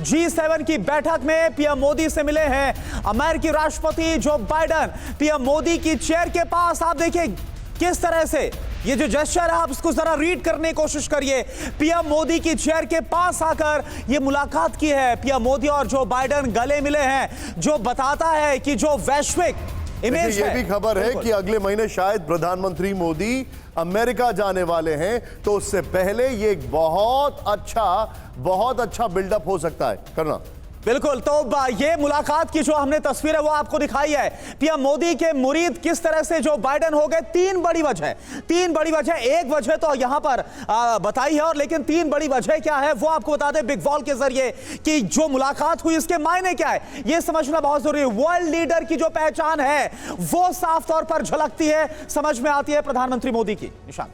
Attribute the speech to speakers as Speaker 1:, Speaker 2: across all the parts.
Speaker 1: G7 की बैठक में पीएम मोदी से मिले हैं अमेरिकी राष्ट्रपति जो बाइडेन। पीएम मोदी की चेयर के पास आप देखिए किस तरह से ये जो जेस्चर है, आप इसको जरा रीड करने की कोशिश करिए। पीएम मोदी की चेयर के पास आकर ये मुलाकात की है। पीएम मोदी और जो बाइडेन गले मिले हैं, जो बताता है कि जो वैश्विक इमेज
Speaker 2: ये भी खबर है कि अगले महीने शायद प्रधानमंत्री मोदी अमेरिका जाने वाले हैं, तो उससे पहले ये एक बहुत अच्छा बिल्डअप हो सकता है करना।
Speaker 1: बिल्कुल, तो ये मुलाकात की जो हमने तस्वीर है वो आपको दिखाई है। पीएम मोदी के मुरीद किस तरह से जो बाइडेन हो गए, तीन बड़ी वजह। एक वजह तो यहां पर बताई है, और लेकिन तीन बड़ी वजह क्या है वो आपको बता दें बिग वॉल के जरिए कि जो मुलाकात हुई इसके मायने क्या है ये समझना बहुत जरूरी है। वर्ल्ड लीडर की जो पहचान है वो साफ तौर पर झलकती है, समझ में आती है प्रधानमंत्री मोदी की। निशान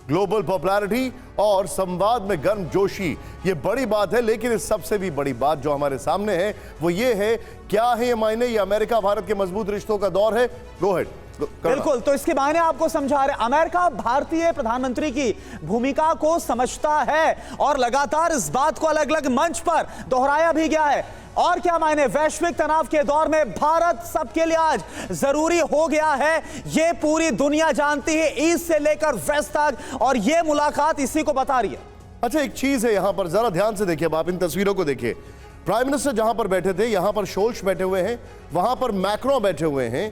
Speaker 2: ग्लोबल पॉपुलैरिटी और संवाद में गर्मजोशी, ये बड़ी बात है, लेकिन इस सबसे भी बड़ी बात जो हमारे सामने है वो ये है, क्या है ये मायने? ये अमेरिका भारत के मजबूत रिश्तों का दौर है। Go ahead.
Speaker 1: बिल्कुल, तो इसके मायने आपको समझा रहे। अमेरिका भारतीय प्रधानमंत्री की भूमिका को समझता है और लगातार इस बात को अलग अलग मंच पर दोहराया भी गया है। और क्या मायने? वैश्विक तनाव के दौर में भारत सबके लिए आज जरूरी हो गया है, ये पूरी दुनिया जानती है, ईस्ट से लेकर वेस्ट तक, और ये मुलाकात इसी को बता रही है।
Speaker 2: अच्छा, एक चीज है यहां पर, जरा ध्यान से देखिए, आप इन तस्वीरों को देखिए। प्राइम मिनिस्टर जहां पर बैठे थे, यहां पर शोल्ट्ज बैठे हुए हैं, वहां पर मैक्रो बैठे हुए हैं।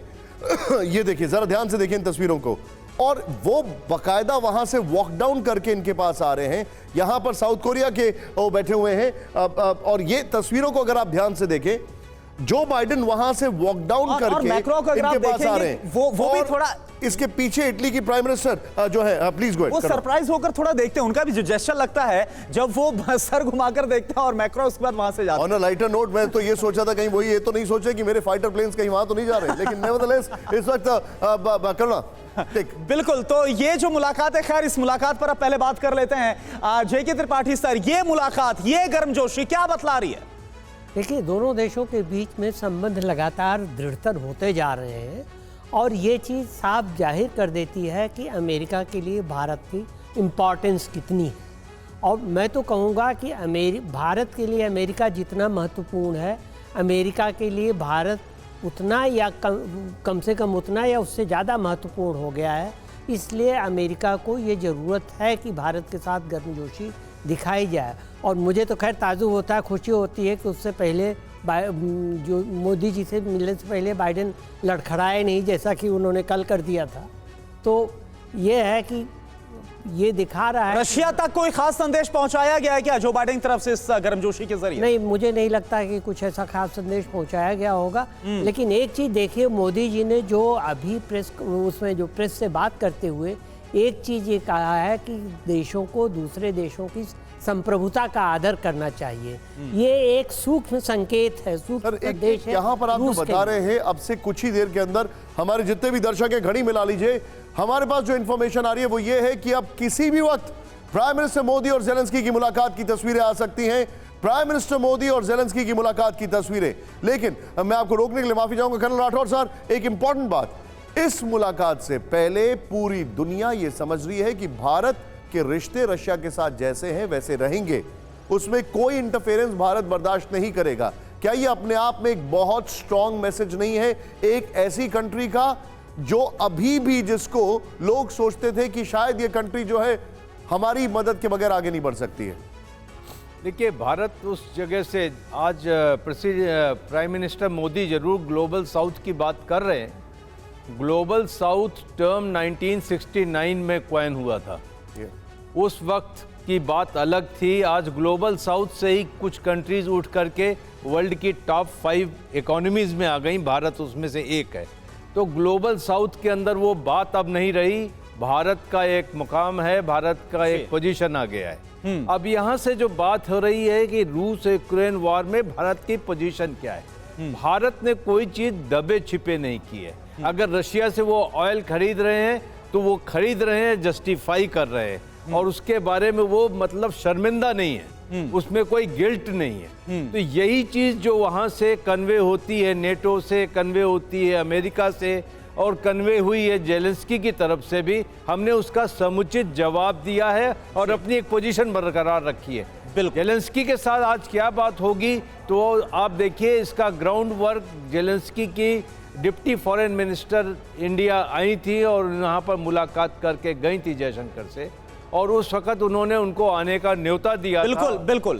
Speaker 2: ये देखिए, जरा ध्यान से देखिए इन तस्वीरों को, और वो बकायदा वहां से वॉक डाउन करके इनके पास आ रहे हैं। यहां पर साउथ कोरिया के वो बैठे हुए हैं, और ये तस्वीरों को अगर आप ध्यान से देखें, जो बाइडेन वहां से वॉक डाउन करके इनके पास आ रहे हैं,
Speaker 1: वो भी थोड़ा
Speaker 2: इसके पीछे इटली की प्राइम मिनिस्टर जो है, प्लीज गो,
Speaker 1: वो सरप्राइज होकर थोड़ा देखते हैं, उनका भी जो जेस्चर लगता है जब वो सर घुमाकर देखते हैं और मैक्रो उसके बाद वहां से जाते हैं।
Speaker 2: ऑन अ लाइटर नोट, मैं तो ये सोचा था कहीं वही ये तो नहीं सोचे कि मेरे फाइटर प्लेन्स कहीं वहां तो नहीं जा रहे, लेकिन नेवरदलेस इस वक्त करना।
Speaker 1: बिल्कुल, तो ये जो मुलाकात है, खैर इस मुलाकात पर अब पहले बात कर लेते हैं। जेके त्रिपाठी सर, ये मुलाकात, ये गर्मजोशी क्या बतला रही है?
Speaker 3: देखिए, दोनों देशों के बीच में संबंध लगातार दृढ़तर होते जा रहे हैं, और ये चीज़ साफ जाहिर कर देती है कि अमेरिका के लिए भारत की इम्पॉर्टेंस कितनी है। और मैं तो कहूँगा कि भारत के लिए अमेरिका जितना महत्वपूर्ण है, अमेरिका के लिए भारत उतना या कम से कम उतना या उससे ज़्यादा महत्वपूर्ण हो गया है। इसलिए अमेरिका को ये ज़रूरत है कि भारत के साथ गर्मजोशी दिखाई जाए। और मुझे तो खैर ताज्जुब होता है, खुशी होती है कि उससे पहले जो मोदी जी से मिलने से पहले बाइडेन लड़खड़ाए नहीं, जैसा कि उन्होंने कल कर दिया था। तो ये है कि ये दिखा रहा है।
Speaker 1: रशिया तक कोई खास संदेश पहुंचाया गया है क्या जो बाइडेन की तरफ से इस गर्मजोशी के जरिए?
Speaker 3: नहीं, मुझे नहीं लगता कि कुछ ऐसा खास संदेश पहुंचाया गया होगा। लेकिन एक चीज़ देखिए, मोदी जी ने जो अभी प्रेस से बात करते हुए एक चीज़ ये कहा है कि देशों को दूसरे देशों की संप्रभुता का आदर करना चाहिए। ये एक सूक्ष्म संकेत है, सूक्ष्म संदेश है।
Speaker 2: यहाँ पर आप जो बता रहे हैं, अब से कुछ ही देर के अंदर हमारे जितने भी दर्शक हैं, घड़ी मिला लीजिए, हमारे पास जो इंफॉर्मेशन आ रही है वो ये है कि अब किसी भी वक्त प्राइम मिनिस्टर मोदी और जेलेंस्की की मुलाकात की तस्वीरें आ सकती हैं। प्राइम मिनिस्टर मोदी और जेलेंस्की की मुलाकात की तस्वीरें। लेकिन मैं आपको रोकने के लिए माफी चाहूंगा कर्नल राठौर सर, एक इंपॉर्टेंट बात, इस मुलाकात से पहले पूरी दुनिया ये समझ रही है कि भारत के रिश्ते रशिया के साथ जैसे हैं वैसे रहेंगे, उसमें कोई इंटरफेरेंस भारत बर्दाश्त नहीं करेगा। क्या ये अपने आप में एक बहुत स्ट्रॉन्ग मैसेज नहीं है एक ऐसी कंट्री का जो अभी भी, जिसको लोग सोचते थे कि शायद ये कंट्री जो है हमारी मदद के बगैर आगे नहीं बढ़ सकती है?
Speaker 4: देखिए, भारत उस जगह से आज प्राइम मिनिस्टर मोदी जरूर ग्लोबल साउथ की बात कर रहे हैं। ग्लोबल साउथ टर्म 1969 में क्वाइन हुआ था, उस वक्त की बात अलग थी। आज ग्लोबल साउथ से ही कुछ कंट्रीज उठ करके वर्ल्ड की टॉप 5 इकोनॉमीज में आ गई, भारत उसमें से एक है। तो ग्लोबल साउथ के अंदर वो बात अब नहीं रही, भारत का एक मुकाम है, भारत का एक पोजीशन आ गया है। अब यहाँ से जो बात हो रही है कि रूस यूक्रेन वॉर में भारत की पोजीशन क्या है, भारत ने कोई चीज दबे छिपे नहीं की है। अगर रशिया से वो ऑयल खरीद रहे हैं तो वो खरीद रहे हैं, जस्टिफाई कर रहे हैं, और उसके बारे में वो मतलब शर्मिंदा नहीं है, उसमें कोई गिल्ट नहीं है। तो यही चीज जो वहां से कन्वे होती है, नेटो से कन्वे होती है, अमेरिका से, और कन्वे हुई है जेलेंस्की की तरफ से भी, हमने उसका समुचित जवाब दिया है और अपनी एक पोजीशन बरकरार रखी है। जेलेंस्की के साथ आज क्या बात होगी तो आप देखिए, इसका ग्राउंड वर्क जेलेंस्की की deputy foreign minister India I थी और यहाँ पर मुलाकात करके गई थी जयशंकर से, और उस वक्त उन्होंने उनको आने का न्योता दिया था।
Speaker 1: बिल्कुल बिल्कुल